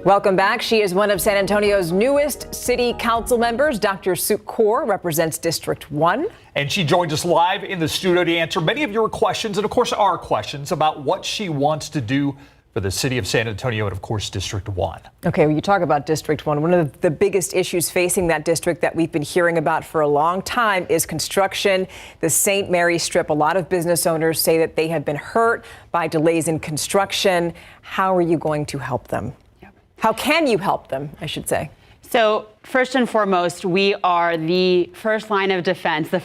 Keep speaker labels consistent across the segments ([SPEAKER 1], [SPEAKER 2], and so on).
[SPEAKER 1] Welcome back. She is one of San Antonio's newest city council members. Dr. Sue Kaur represents District 1.
[SPEAKER 2] And she joins us live in the studio to answer many of your questions and, of course, our questions about what she wants to do for the city of San Antonio and, of course, District 1.
[SPEAKER 1] Okay, when you talk about District 1, one of the biggest issues facing that district that we've been hearing about for a long time is construction. The St. Mary's Strip, a lot of business owners say that they have been hurt by delays in construction. How are you going to help them? How can you help them, I should say?
[SPEAKER 3] So first and foremost, we are the first line of defense, the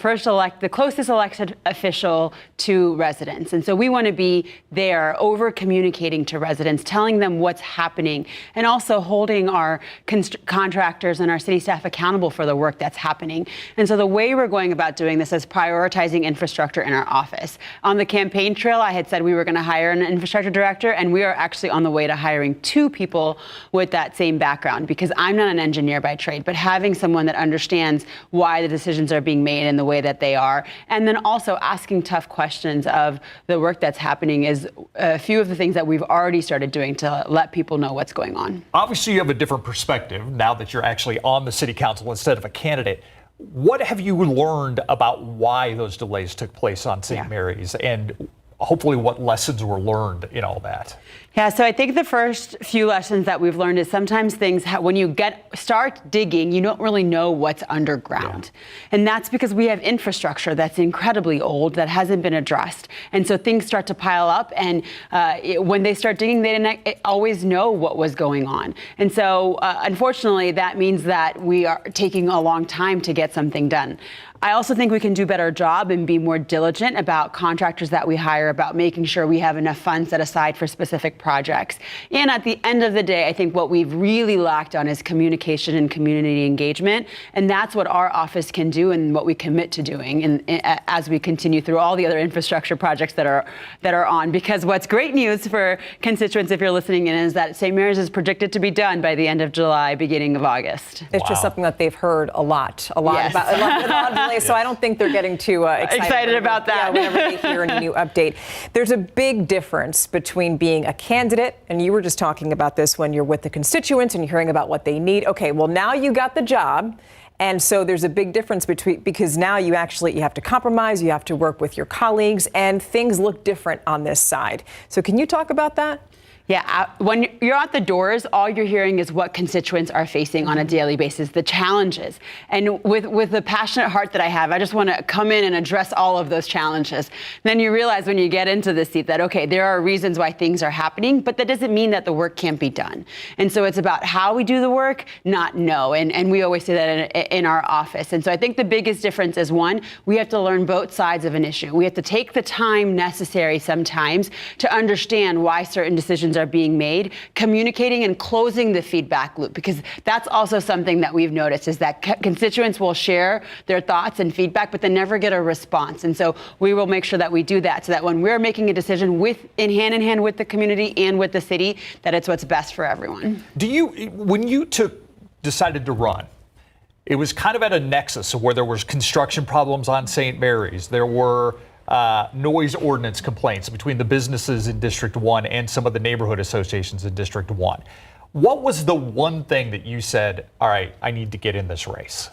[SPEAKER 3] closest elected official to residents. And so we want to be there over communicating to residents, telling them what's happening, and also holding our contractors and our city staff accountable for the work that's happening. And so the way we're going about doing this is prioritizing infrastructure in our office. On the campaign trail, I had said we were going to hire an infrastructure director, and we are actually on the way to hiring 2 people with that same background, because I'm not an engineer by trade, but having someone that understands why the decisions are being made in the way that they are, and then also asking tough questions of the work that's happening is a few of the things that we've already started doing to let people know what's going on.
[SPEAKER 2] Obviously, you have a different perspective now that you're actually on the city council instead of a candidate. What have you learned about why those delays took place on St. Mary's, and hopefully what lessons were learned in all that?
[SPEAKER 3] Yeah, so I think the first few lessons that we've learned is sometimes things, when you start digging, you don't really know what's underground. Yeah. And that's because we have infrastructure that's incredibly old that hasn't been addressed. And so things start to pile up, and when they start digging, they didn't always know what was going on. And so unfortunately, that means that we are taking a long time to get something done. I also think we can do a better job and be more diligent about contractors that we hire, about making sure we have enough funds set aside for specific projects. And at the end of the day, I think what we've really lacked on is communication and community engagement. And that's what our office can do and what we commit to doing as we continue through all the other infrastructure projects that are on. Because what's great news for constituents, if you're listening in, is that St. Mary's is predicted to be done by the end of July, beginning of August.
[SPEAKER 1] It's just something that they've heard a lot about. A lot of delays, so I don't think they're getting too excited
[SPEAKER 3] about that.
[SPEAKER 1] Yeah, whenever they hear any new update. There's a big difference between being a candidate, and you were just talking about this when you're with the constituents and you're hearing about what they need. Okay, well, now you got the job. And so there's a big difference because now you have to compromise, you have to work with your colleagues, and things look different on this side. So can you talk about that?
[SPEAKER 3] Yeah, when you're at the doors, all you're hearing is what constituents are facing on a daily basis, the challenges. And with the passionate heart that I have, I just want to come in and address all of those challenges. Then you realize when you get into the seat that, okay, there are reasons why things are happening, but that doesn't mean that the work can't be done. And so it's about how we do the work, not no. And we always say that in our office. And so I think the biggest difference is, one, we have to learn both sides of an issue. We have to take the time necessary sometimes to understand why certain decisions are being made, communicating and closing the feedback loop, because that's also something that we've noticed is that constituents will share their thoughts and feedback, but they never get a response. And so we will make sure that we do that so that when we're making a decision in hand with the community and with the city, that it's what's best for everyone.
[SPEAKER 2] When you decided to run, it was kind of at a nexus where there was construction problems on St. Mary's. There were noise ordinance complaints between the businesses in District 1 and some of the neighborhood associations in District 1. What was the one thing that you said, all right, I need to get in this race?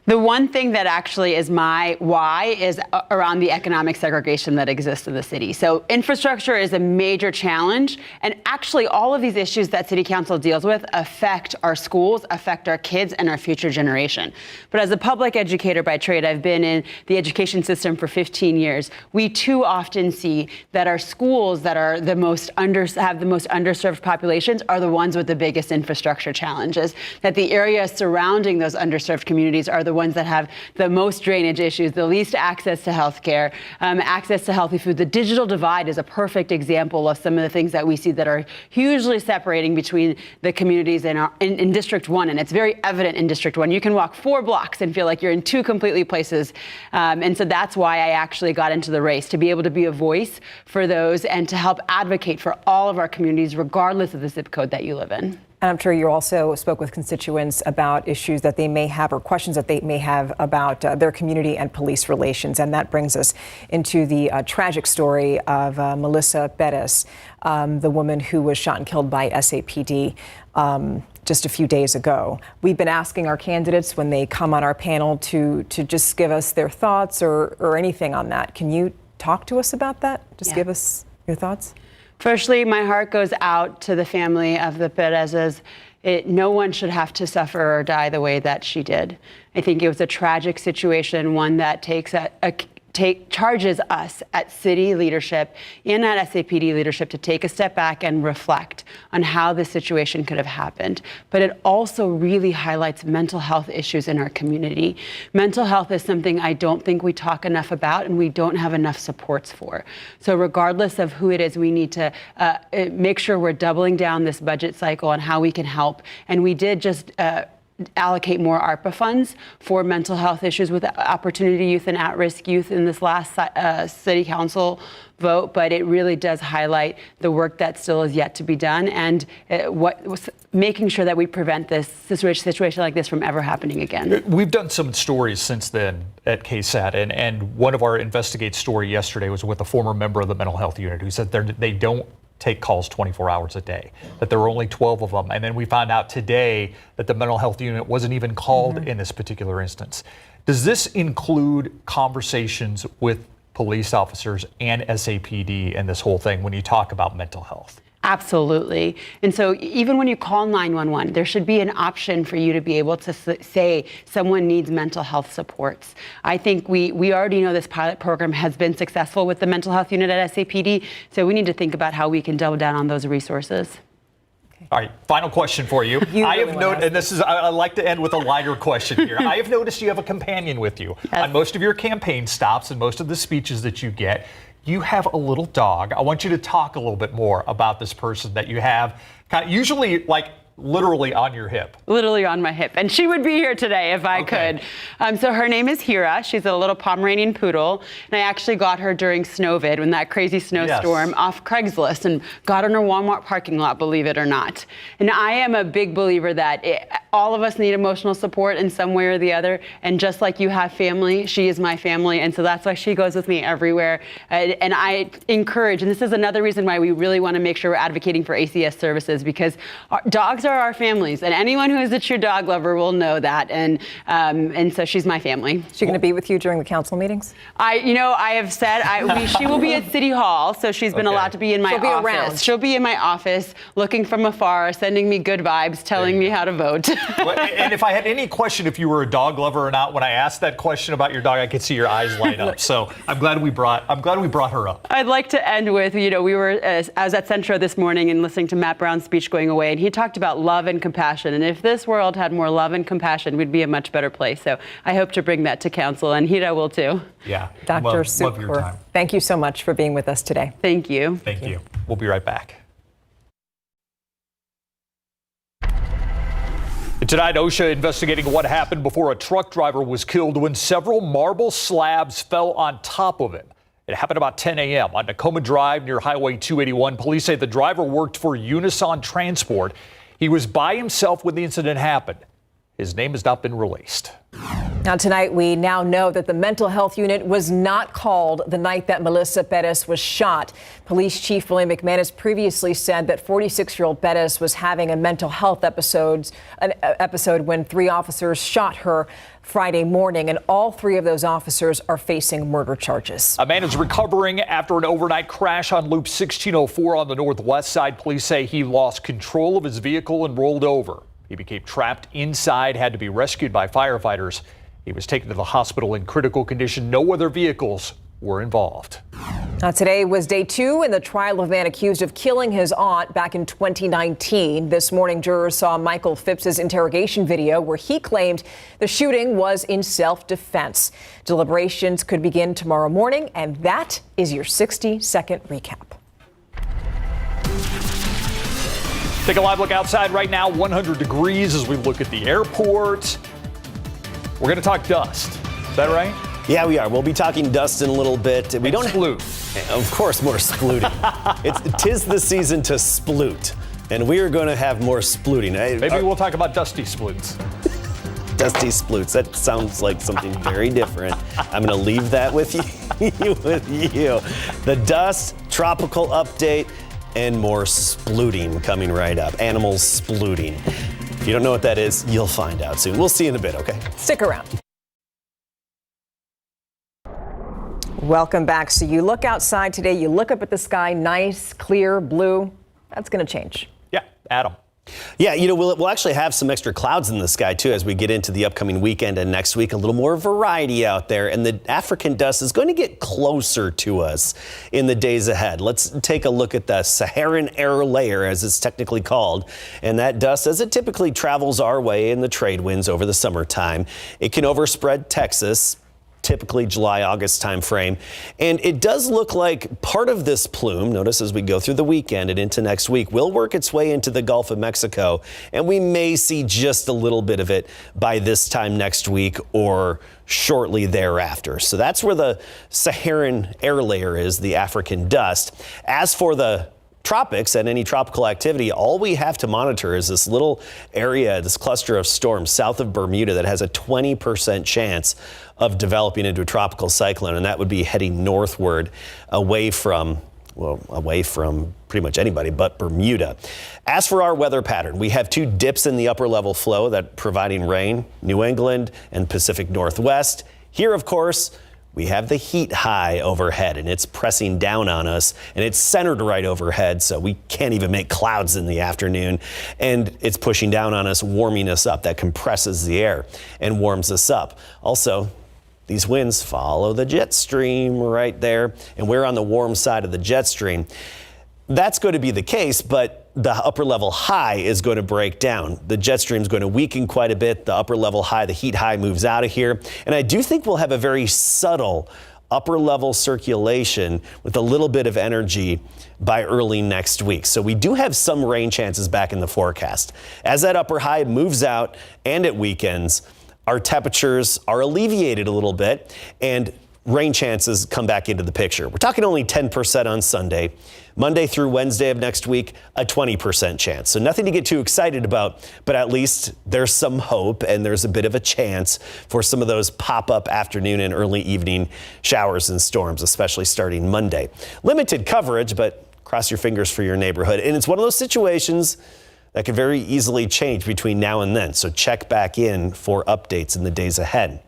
[SPEAKER 3] The one thing that actually is my why is around the economic segregation that exists in the city. So infrastructure is a major challenge, and actually all of these issues that City Council deals with affect our schools, affect our kids and our future generation. But as a public educator by trade, I've been in the education system for 15 years. We too often see that our schools that are have the most underserved populations are the ones with the biggest infrastructure challenges, that the areas surrounding those underserved communities are the ones that have the most drainage issues, the least access to healthcare, access to healthy food. The digital divide is a perfect example of some of the things that we see that are hugely separating between the communities in District 1, and it's very evident in District 1. You can walk 4 blocks and feel like you're in 2 completely places, and so that's why I actually got into the race, to be able to be a voice for those and to help advocate for all of our communities, regardless of the zip code that you live in.
[SPEAKER 1] And I'm sure you also spoke with constituents about issues that they may have or questions that they may have about their community and police relations. And that brings us into the tragic story of Melissa Bettis, the woman who was shot and killed by SAPD just a few days ago. We've been asking our candidates when they come on our panel to just give us their thoughts or anything on that. Can you talk to us about that? Just give us your thoughts.
[SPEAKER 3] Firstly, my heart goes out to the family of the Perez's. No one should have to suffer or die the way that she did. I think it was a tragic situation, one that charges us at city leadership and at SAPD leadership to take a step back and reflect on how this situation could have happened. But it also really highlights mental health issues in our community. Mental health is something I don't think we talk enough about and we don't have enough supports for. So regardless of who it is, we need to make sure we're doubling down this budget cycle on how we can help. And we did just allocate more ARPA funds for mental health issues with Opportunity Youth and at-risk youth in this last city council vote, but it really does highlight the work that still is yet to be done and making sure that we prevent this situation like this from ever happening again.
[SPEAKER 2] We've done some stories since then at KSAT, and one of our Investigate story yesterday was with a former member of the mental health unit who said they don't take calls 24 hours a day, that there were only 12 of them. And then we found out today that the mental health unit wasn't even called in this particular instance. Does this include conversations with police officers and SAPD and this whole thing when you talk about mental health? Absolutely.
[SPEAKER 3] And so even when you call 911, there should be an option for you to be able to say someone needs mental health supports. I think we already know this pilot program has been successful with the mental health unit at SAPD, so we need to think about how we can double down on those resources.
[SPEAKER 2] All right, final question for you. I have noticed, and this is, I like to end with a lighter question here. I have noticed you have a companion with you on most of your campaign stops and most of the speeches that you get. You have a little dog. I want you to talk a little bit more about this person that you have, usually like literally on your hip.
[SPEAKER 3] Literally on my hip. And she would be here today if I could. So her name is Hira. She's a little Pomeranian poodle. And I actually got her during Snowvid, when that crazy snowstorm, off Craigslist, and got her in a Walmart parking lot, believe it or not. And I am a big believer that all of us need emotional support in some way or the other. And just like you have family, she is my family. And so that's why she goes with me everywhere. And I encourage, and this is another reason why we really want to make sure we're advocating for ACS services, because dogs are our families, and anyone who is a true dog lover will know that. And so she's my family.
[SPEAKER 1] Is she going to be with you during the council meetings?
[SPEAKER 3] I have said she will be at City Hall, so she's been allowed to be in my office.
[SPEAKER 1] She'll be around.
[SPEAKER 3] She'll be in my office, looking from afar, sending me good vibes, telling me how to vote.
[SPEAKER 2] And if I had any question if you were a dog lover or not, when I asked that question about your dog, I could see your eyes light up. So I'm glad we brought her up.
[SPEAKER 3] I'd like to end with, I was at Centro this morning and listening to Matt Brown's speech going away, and he talked about love and compassion. And if this world had more love and compassion, we'd be a much better place. So I hope to bring that to council, and Hira will too.
[SPEAKER 2] Yeah.
[SPEAKER 1] Dr.
[SPEAKER 2] Love your time.
[SPEAKER 1] Thank you so much for being with us today.
[SPEAKER 3] Thank you.
[SPEAKER 2] Thank you. We'll be right back. Tonight, OSHA investigating what happened before a truck driver was killed when several marble slabs fell on top of him. It happened about 10 a.m. on Tacoma Drive near Highway 281. Police say the driver worked for Unison Transport. He was by himself when the incident happened. His name has not been released.
[SPEAKER 1] Now tonight, we now know that the mental health unit was not called the night that Melissa Bettis was shot. Police Chief William McManus previously said that 46-year-old Bettis was having a mental health episode when 3 officers shot her Friday morning, and all 3 of those officers are facing murder charges. A man is recovering after an overnight crash on Loop 1604 on the northwest side. Police say he lost control of his vehicle and rolled over. He became trapped inside, had to be rescued by firefighters. He was taken to the hospital in critical condition. No other vehicles were involved. Now, today was day 2 in the trial of a man accused of killing his aunt back in 2019. This morning, jurors saw Michael Phipps's interrogation video where he claimed the shooting was in self-defense. Deliberations could begin tomorrow morning, and that is your 60-second recap. Take a live look outside right now, 100 degrees as we look at the airport. We're going to talk dust. Is that right?
[SPEAKER 4] Yeah, we are. We'll be talking dust in a little bit. We don't
[SPEAKER 2] sploot.
[SPEAKER 4] Of course, more splooting. Tis the season to sploot. And we are going to have more splooting.
[SPEAKER 2] Maybe we'll talk about dusty sploots.
[SPEAKER 4] Dusty sploots. That sounds like something very different. I'm going to leave that with you. The dust, tropical update, and more splooting coming right up. Animals splooting. If you don't know what that is, you'll find out soon. We'll see you in a bit, okay?
[SPEAKER 1] Stick around. Welcome back. So you look outside today, you look up at the sky, nice, clear, blue. That's going to change.
[SPEAKER 2] Yeah, Adam.
[SPEAKER 4] Yeah, we'll actually have some extra clouds in the sky, too, as we get into the upcoming weekend and next week. A little more variety out there. And the African dust is going to get closer to us in the days ahead. Let's take a look at the Saharan air layer, as it's technically called. And that dust, as it typically travels our way in the trade winds over the summertime, it can overspread Texas, typically July, August timeframe. And it does look like part of this plume, notice as we go through the weekend and into next week, will work its way into the Gulf of Mexico. And we may see just a little bit of it by this time next week or shortly thereafter. So that's where the Saharan air layer is, the African dust. As for the tropics and any tropical activity, all we have to monitor is this little area, this cluster of storms south of Bermuda that has a 20% chance of developing into a tropical cyclone, and that would be heading northward away from pretty much anybody but Bermuda. As for our weather pattern, we have two dips in the upper level flow that providing rain, New England and Pacific Northwest. Here, of course, we have the heat high overhead, and it's pressing down on us, and it's centered right overhead, so we can't even make clouds in the afternoon. And it's pushing down on us, warming us up. That compresses the air and warms us up. Also, these winds follow the jet stream right there, and we're on the warm side of the jet stream. That's going to be the case, but the upper level high is going to break down. The jet stream is going to weaken quite a bit. The upper level high, the heat high, moves out of here. And I do think we'll have a very subtle upper level circulation with a little bit of energy by early next week. So we do have some rain chances back in the forecast. As that upper high moves out and it weakens, our temperatures are alleviated a little bit and rain chances come back into the picture. We're talking only 10% on Sunday. Monday through Wednesday of next week, a 20% chance. So nothing to get too excited about, but at least there's some hope and there's a bit of a chance for some of those pop-up afternoon and early evening showers and storms, especially starting Monday. Limited coverage, but cross your fingers for your neighborhood. And it's one of those situations that could very easily change between now and then. So check back in for updates in the days ahead.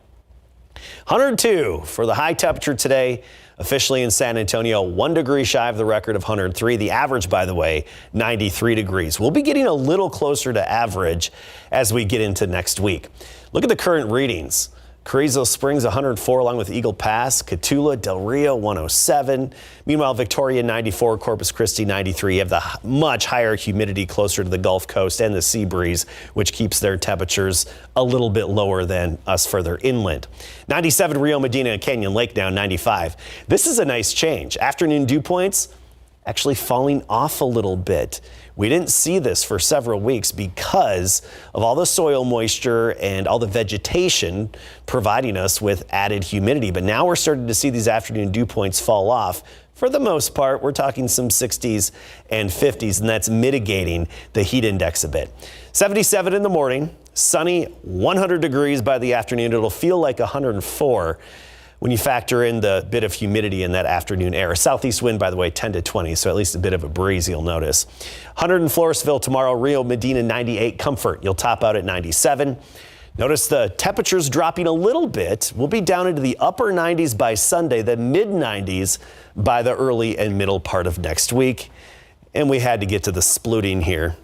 [SPEAKER 4] 102 for the high temperature today, officially in San Antonio, 1 degree shy of the record of 103. The average, by the way, 93 degrees. We'll be getting a little closer to average as we get into next week. Look at the current readings. Carrizo Springs 104 along with Eagle Pass, Cotulla, Del Rio 107. Meanwhile, Victoria 94, Corpus Christi 93. You have the much higher humidity closer to the Gulf Coast and the sea breeze, which keeps their temperatures a little bit lower than us further inland. 97 Rio Medina and Canyon Lake now 95. This is a nice change. Afternoon dew points actually falling off a little bit. We didn't see this for several weeks because of all the soil moisture and all the vegetation providing us with added humidity. But now we're starting to see these afternoon dew points fall off. For the most part, we're talking some 60s and 50s, and that's mitigating the heat index a bit. 77 in the morning, sunny, 100 degrees by the afternoon. It'll feel like 104. When you factor in the bit of humidity in that afternoon air. Southeast wind, by the way, 10 to 20, so at least a bit of a breeze you'll notice. 100 in Floresville tomorrow, Rio Medina 98, Comfort. You'll top out at 97. Notice the temperatures dropping a little bit. We'll be down into the upper 90s by Sunday, the mid 90s by the early and middle part of next week. And we had to get to the splooting here.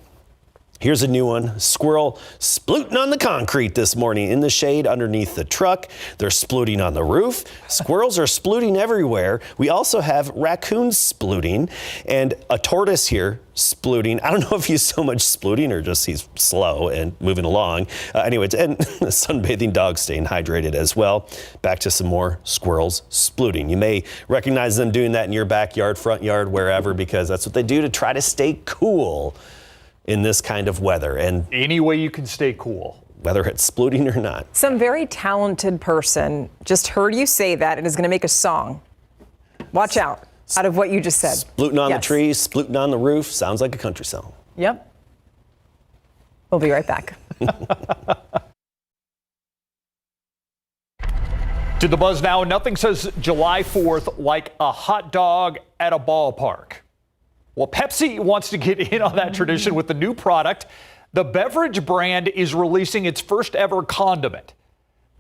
[SPEAKER 4] Here's a new one. Squirrel splooting on the concrete this morning in the shade underneath the truck. They're splooting on the roof. Squirrels are splooting everywhere. We also have raccoons splooting and a tortoise here splooting. I don't know if he's so much splooting or just he's slow and moving along. Anyways, and the sunbathing dog staying hydrated as well. Back to some more squirrels splooting. You may recognize them doing that in your backyard, front yard, wherever, because that's what they do to try to stay cool in this kind of weather. And
[SPEAKER 2] any way you can stay cool,
[SPEAKER 4] whether it's splooting or not.
[SPEAKER 1] Some very talented person just heard you say that and is going to make a song. Watch out of what you just said.
[SPEAKER 4] Splooting on the trees, splooting on the roof. Sounds like a country song.
[SPEAKER 1] Yep. We'll be right back.
[SPEAKER 2] To the Buzz now, nothing says July 4th like a hot dog at a ballpark. Well, Pepsi wants to get in on that tradition with the new product. The beverage brand is releasing its first ever condiment,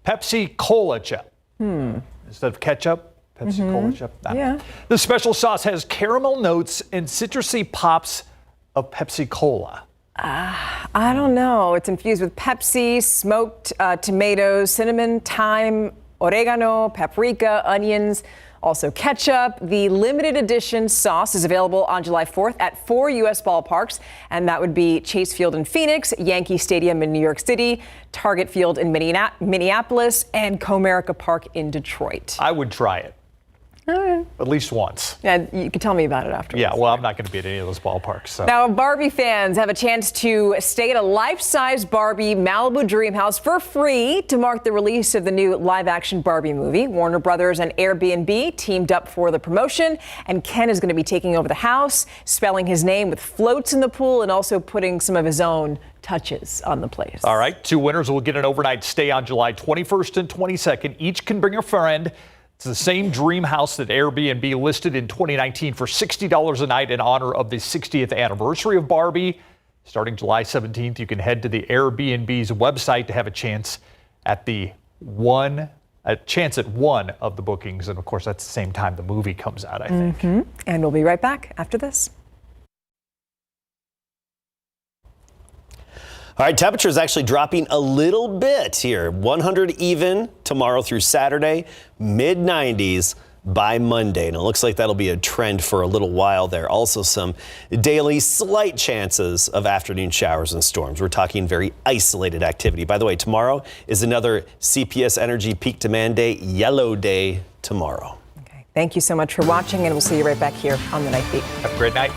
[SPEAKER 2] Pepsi Cola Chip. Instead of ketchup, Pepsi Cola Chip.
[SPEAKER 1] Yeah.
[SPEAKER 2] The special sauce has caramel notes and citrusy pops of Pepsi Cola.
[SPEAKER 1] I don't know. It's infused with Pepsi, smoked tomatoes, cinnamon, thyme, oregano, paprika, onions, also ketchup. The limited edition sauce is available on July 4th at 4 U.S. ballparks, and that would be Chase Field in Phoenix, Yankee Stadium in New York City, Target Field in Minneapolis, and Comerica Park in Detroit.
[SPEAKER 2] I would try it. At least once.
[SPEAKER 1] Yeah, you can tell me about it afterwards.
[SPEAKER 2] Yeah, well, I'm not going to be at any of those ballparks. So.
[SPEAKER 1] Now, Barbie fans have a chance to stay at a life-size Barbie Malibu Dreamhouse for free to mark the release of the new live-action Barbie movie. Warner Brothers and Airbnb teamed up for the promotion, and Ken is going to be taking over the house, spelling his name with floats in the pool, and also putting some of his own touches on the place.
[SPEAKER 2] All right, 2 winners will get an overnight stay on July 21st and 22nd. Each can bring a friend. It's the same dream house that Airbnb listed in 2019 for $60 a night in honor of the 60th anniversary of Barbie. Starting July 17th, you can head to the Airbnb's website to have a chance at one of the bookings. And of course, that's the same time the movie comes out, I think.
[SPEAKER 1] And we'll be right back after this.
[SPEAKER 4] All right, temperature is actually dropping a little bit here. 100 even tomorrow through Saturday, mid-90s by Monday. And it looks like that'll be a trend for a little while there. Also some daily slight chances of afternoon showers and storms. We're talking very isolated activity. By the way, tomorrow is another CPS Energy Peak Demand Day, Yellow Day tomorrow.
[SPEAKER 1] Okay. Thank you so much for watching, and we'll see you right back here on the Night Beat.
[SPEAKER 2] Have a great night.